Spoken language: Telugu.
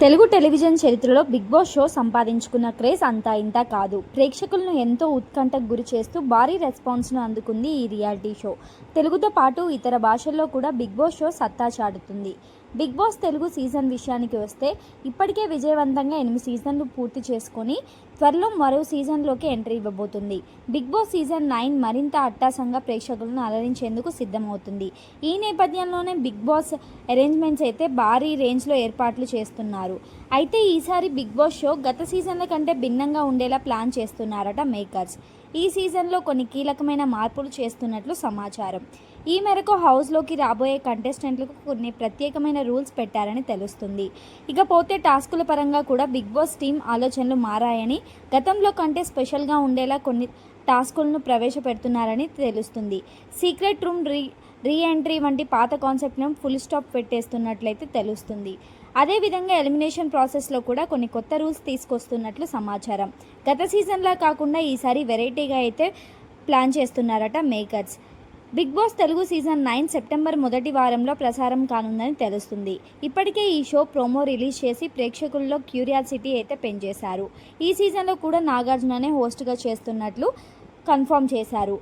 తెలుగు టెలివిజన్ చరిత్రలో బిగ్ బాస్ షో సంపాదించుకున్న క్రేజ్ అంతా ఇంతా కాదు. ప్రేక్షకులను ఎంతో ఉత్కంఠకు గురి చేస్తూ భారీ రెస్పాన్స్ను అందుకుంది ఈ రియాలిటీ షో. తెలుగుతో పాటు ఇతర భాషల్లో కూడా బిగ్ బాస్ షో సత్తా చాటుతుంది. బిగ్ బాస్ తెలుగు సీజన్ విషయానికి వస్తే ఇప్పటికే విజయవంతంగా 8 సీజన్లు పూర్తి చేసుకొని త్వరలో మరో సీజన్లోకి ఎంట్రీ ఇవ్వబోతుంది. బిగ్ బాస్ సీజన్ 9 మరింత అట్టాసంగా ప్రేక్షకులను అలరించేందుకు సిద్ధమవుతుంది. ఈ నేపథ్యంలోనే బిగ్ బాస్ అరేంజ్మెంట్స్ అయితే భారీ రేంజ్లో ఏర్పాట్లు చేస్తున్నారు. అయితే ఈసారి బిగ్ బాస్ షో గత సీజన్ల కంటే భిన్నంగా ఉండేలా ప్లాన్ చేస్తున్నారట మేకర్స్. ఈ సీజన్లో కొన్ని కీలకమైన మార్పులు చేస్తున్నట్లు సమాచారం. ఈ మేరకు హౌస్లోకి రాబోయే కంటెస్టెంట్లకు కొన్ని ప్రత్యేకమైన రూల్స్ పెట్టారని తెలుస్తుంది. ఇకపోతే టాస్కుల పరంగా కూడా బిగ్ బాస్ టీం ఆలోచనలు మారాయని, గతంలో కంటే స్పెషల్గా ఉండేలా కొన్ని టాస్కులను ప్రవేశపెడుతున్నారని తెలుస్తుంది. సీక్రెట్ రూమ్ రీ ఎంట్రీ వంటి పాత కాన్సెప్ట్ను ఫుల్ స్టాప్ పెట్టేస్తున్నట్లయితే తెలుస్తుంది. అదేవిధంగా ఎలిమినేషన్ ప్రాసెస్లో కూడా కొన్ని కొత్త రూల్స్ తీసుకొస్తున్నట్లు సమాచారం. గత సీజన్లా కాకుండా ఈసారి వెరైటీగా అయితే ప్లాన్ చేస్తున్నారట makers. Bigg Boss Telugu season 9 September మొదటి వారంలో ప్రసారం కానుందని తెలుస్తుంది. ఇప్పటికే ఈ షో ప్రోమో రిలీజ్ చేసి ప్రేక్షకుల్లో క్యూరియాసిటీ అయితే పెంచేశారు. ఈ సీజన్లో కూడా నాగార్జుననే హోస్ట్గా చేస్తున్నట్లు కన్ఫర్మ్ చేశారు.